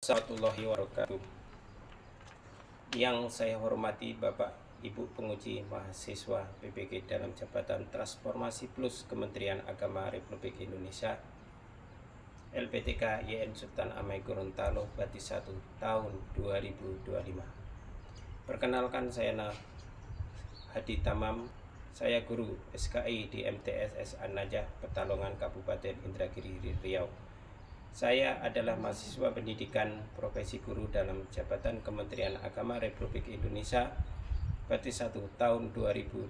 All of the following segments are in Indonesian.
Warahmatullahi wabarakatuh. Yang saya hormati Bapak Ibu penguji mahasiswa PPG dalam Jabatan Transformasi Plus Kementerian Agama Republik Indonesia, LPTK YN Sultan Amai Gorontalo Batis 1 tahun 2025. Perkenalkan, saya Hadi Tamam, saya guru SKI di MTSS An-Najah Petalongan Kabupaten Indragiri Riau. Saya adalah mahasiswa pendidikan profesi guru dalam Jabatan Kementerian Agama Republik Indonesia Batis 1 tahun 2025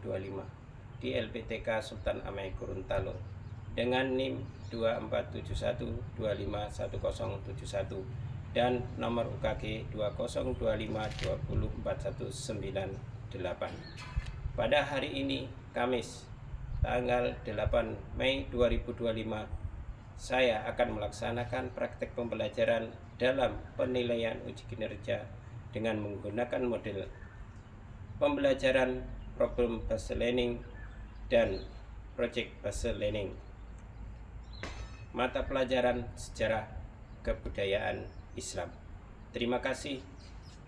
di LPTK Sultan Amai Gorontalo dengan NIM 2471251071 dan nomor UKG 2025204198. Pada hari ini, Kamis, tanggal 8 Mei 2025, saya akan melaksanakan praktek pembelajaran dalam penilaian uji kinerja dengan menggunakan model pembelajaran problem based learning dan project based learning. Mata pelajaran sejarah kebudayaan Islam. Terima kasih,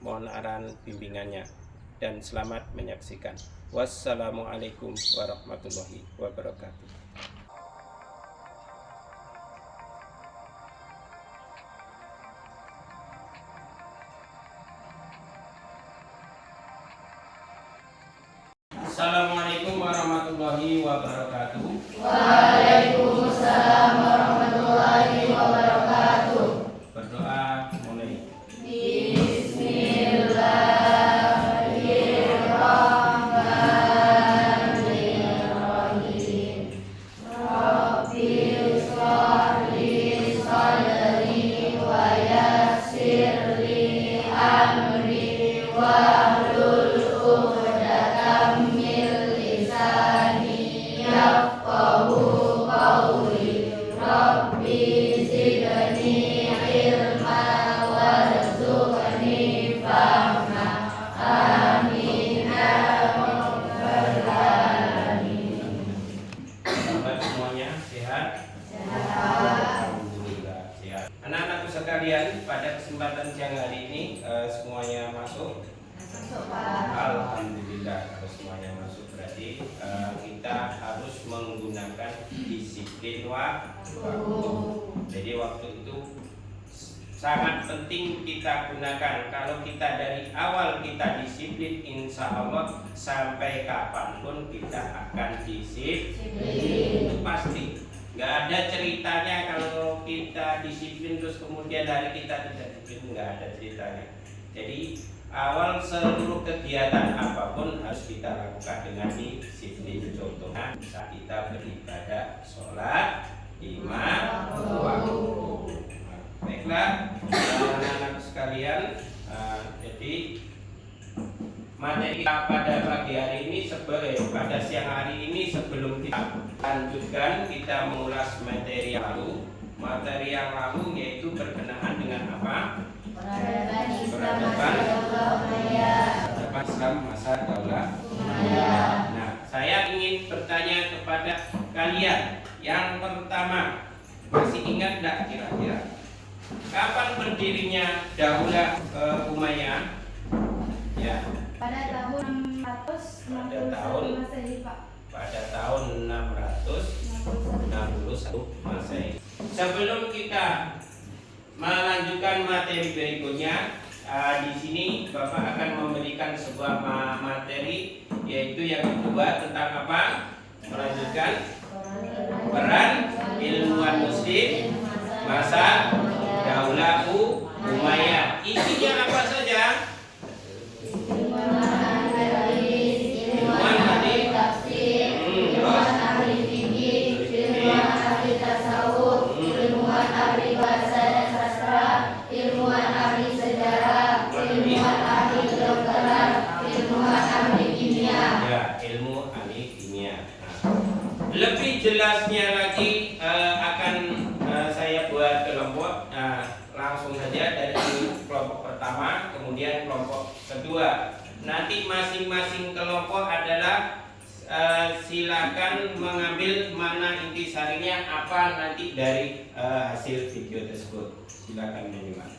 mohon arahan bimbingannya, dan selamat menyaksikan. Wassalamualaikum warahmatullahi wabarakatuh. Assalamualaikum warahmatullahi wabarakatuh. Waalaikumsalam warahmatullahi wabarakatuh. Berdoa mulai. Bismillahirrahmanirrahim. Rabbil shrahli sadri wa yassirli amri wahlul 'uqdatam min lisani yafqahu qawli. Rabbi zidni ilma warzuqni fahma. Amin ya rabbal alamin. Sahabat semuanya sehat? Alhamdulillah sehat. Anak-anakku sekalian, pada kesempatan siang hari ini semuanya masuk? Alhamdulillah, kalau semuanya masuk berarti kita harus menggunakan disiplin waktu. Jadi waktu itu sangat penting kita gunakan. Kalau kita dari awal kita disiplin, insya Allah sampai kapanpun kita akan disiplin. Itu pasti. Nggak ada ceritanya kalau kita disiplin terus kemudian hari kita tidak disiplin, nggak ada ceritanya. Jadi awal seluruh kegiatan apapun harus kita lakukan dengan disiplin. Contohnya saat kita beribadah, sholat, lima waktu. Baiklah, anak-anak sekalian, jadi materi kita pada pagi hari ini pada siang hari ini, sebelum kita lanjutkan, kita mengulas materi yang lalu. Materi yang lalu yaitu berkenaan dengan apa? Peradaban Islam masa Daulah Umayyah. Nah, saya ingin bertanya kepada kalian. Yang pertama, masih ingat tidak kira-kira kapan berdirinya Daulah Umayyah? Ya. Pada tahun 661 Masehi, Pak. Pada tahun 661 Masehi. Sebelum kita melanjutkan materi berikutnya, di sini Bapak akan memberikan sebuah materi, yaitu yang kedua tentang apa? Melanjutkan peran ilmuwan Muslim masa Daulah Umayyah. Isinya apa saja? Ilmuwan hadis, tafsir, ilmuwan ahli fikih, ilmuwan ahli tasawuf, ilmuwan ahli bahasa dan sastra, ilmuwan ahli sejarah, ilmuwan ahli kedokteran, ilmuwan ahli kimia. Ya, ilmu ahli kimia. Lebih jelasnya lagi akan saya buat kelompok. Langsung saja dari kelompok pertama, kemudian kelompok kedua. Nanti masing-masing kelompok adalah silakan mengambil mana intisarinya apa nanti dari hasil video tersebut. Silakan menyimak.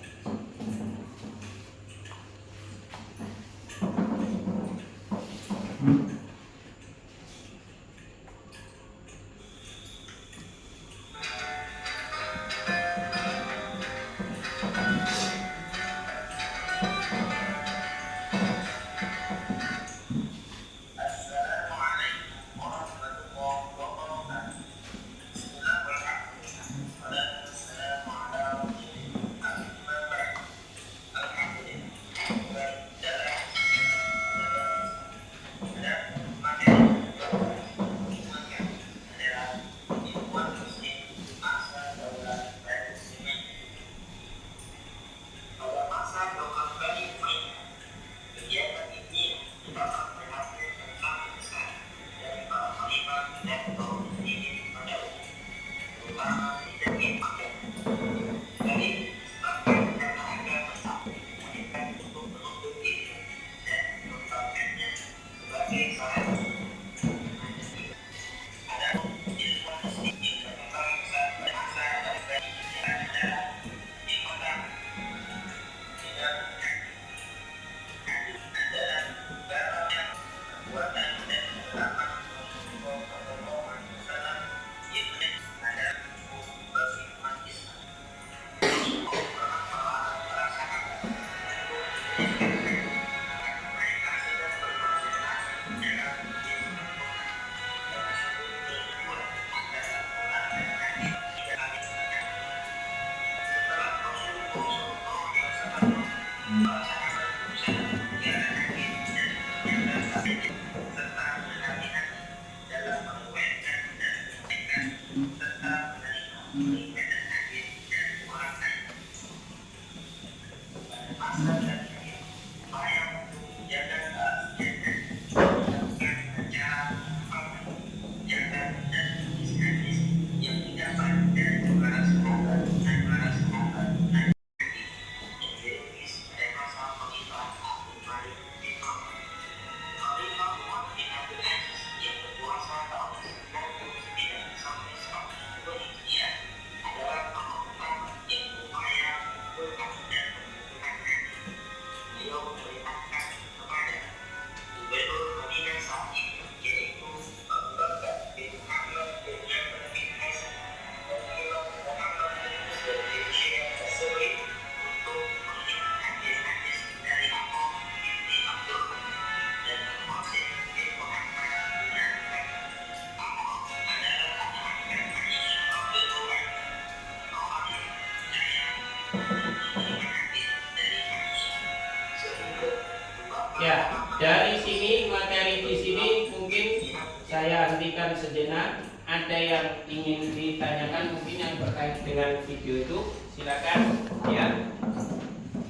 Ya, dari sini materi di sini mungkin saya hentikan sejenak. Ada yang ingin ditanyakan mungkin yang berkait dengan video itu, silakan. Ya.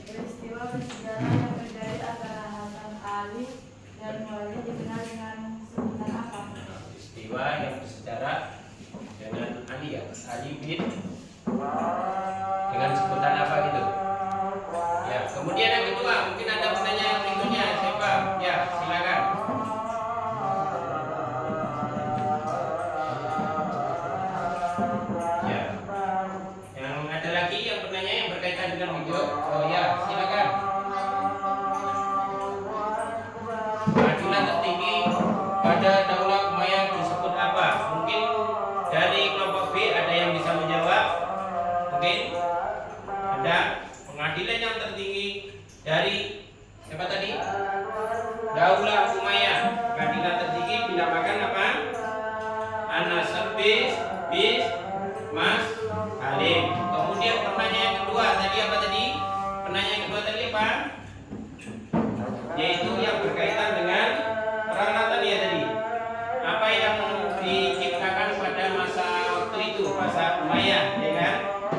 Peristiwa bersejarah yang terjadi antara Hasan Ali dan Muawiyah dikenal dengan sebutan apa? Peristiwa yang bersejarah dengan Ali ya, Ali bin dengan sebutan apa gitu? Ya. Kemudian yang kedua, mungkin ada pertanyaan berikutnya, siapa? Ya, silakan. Ya. Yang ada lagi yang bertanya yang berkaitan dengan video? Oh ya, silakan. Pengadilan tertinggi pada Daulah Umayyah disebut apa? Mungkin dari kelompok B ada yang bisa menjawab? Mungkin ada. Pengadilan yang tertinggi dari siapa tadi? Daulah Umayyah. Pengadilan tertinggi dinamakan apa? An-Nasr bis Mas Halim. Kemudian pertanyaan kedua tadi apa tadi? Pertanyaan kedua tadi apa? Yaitu yang berkaitan dengan peralatan ya tadi. Apa yang diciptakan pada masa waktu itu, masa Umayyah, ya kan?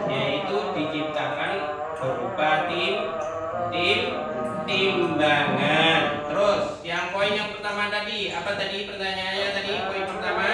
Yaitu diciptakan berupa timbangan. Terus yang poin yang pertama tadi apa tadi pertanyaannya tadi? Poin pertama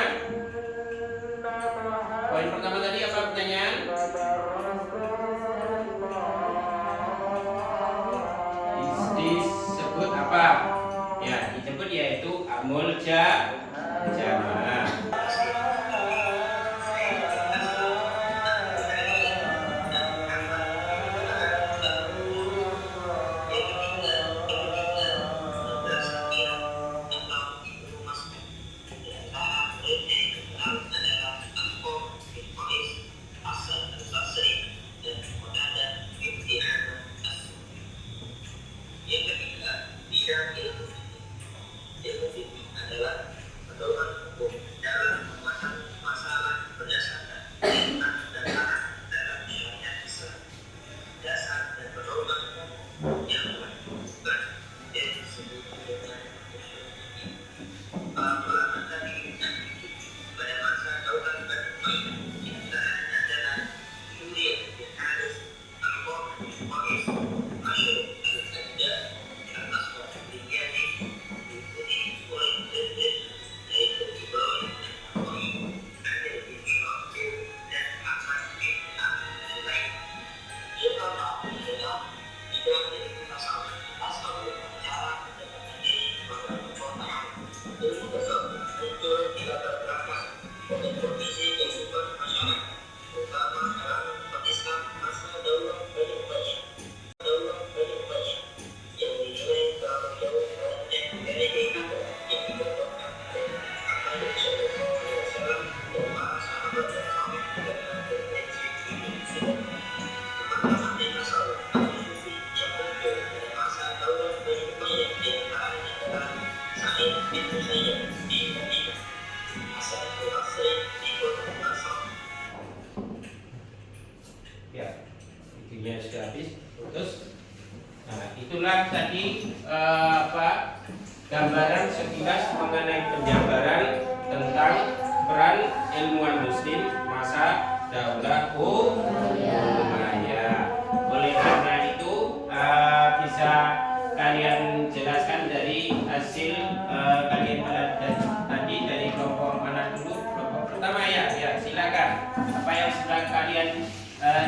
yang sedang kalian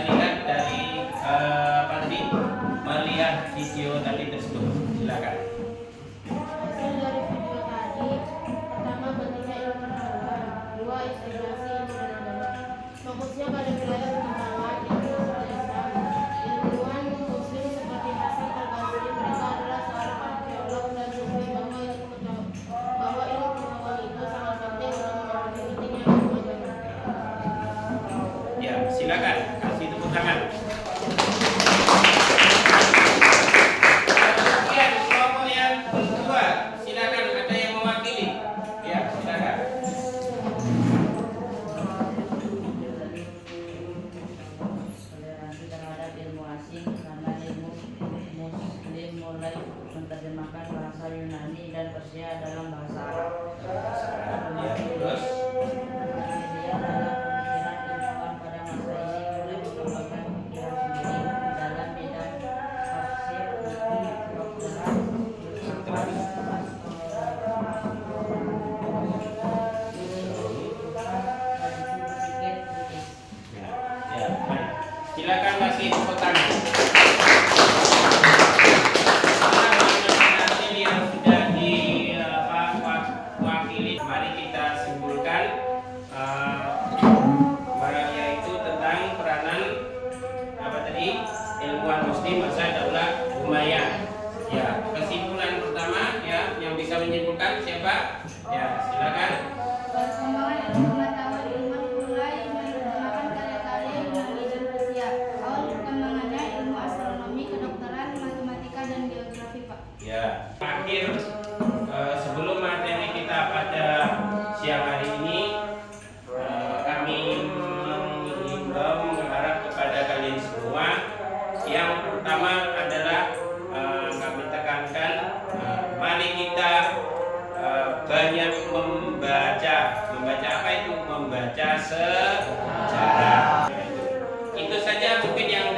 lihat dari apa tadi, melihat video tadi tersebut. Silakan. Hasil dari video tadi, pertama pentingnya ilmu pengetahuan, kedua integrasi ilmu dan agama, fokusnya pada wilayah pengetahuan yang sesuai Islam. Ilmuwan Muslim seperti Hasan al-Basri, mereka adalah seorang arkeolog dan survei bahwa ilmu pengetahuan itu sangat penting untuk memahami pentingnya ilmu agama. Ya, silakan kasih tepuk tangan. Kemudian kelompok yang kedua, silakan ada yang mewakili. Ya, silakan. Toleransi terhadap ilmu asing karena ilmu Muslim mulai menerjemahkan bahasa Yunani dan Persia dalam bahasa Arab. Ya, terus. Dia dalam pemikiran ilmuwan pada masa ini mulai mengembangkan pikiran sendiri dalam bidang tafsir, fikih, kedokteran, filsafat, tradisi berpikir kritis. Ya, baik. Silakan kasih tepuk tangan. Hasil yang sudah diwakili, mari kita simpulkan, yaitu tentang peranan apa tadi, ilmuwan Muslim masa Daulah Umayyah. Ya, kesimpulan pertama ya yang bisa menyimpulkan siapa? Ya, silakan. Perkembangan ilmu pengetahuan ilmuwan mulai menerjemahkan karya-karya Yunani dan Persia. Awal perkembangannya ilmu astronomi, kedokteran, matematika, dan geografi, Pak. Ya, akhir sebelum materi kita pada siang hari ini, kami mengimbau mengharap kepada kalian semua. Yang pertama adalah kami tekankan, mari kita banyak membaca. Membaca apa itu? Membaca sejarah. Itu saja mungkin yang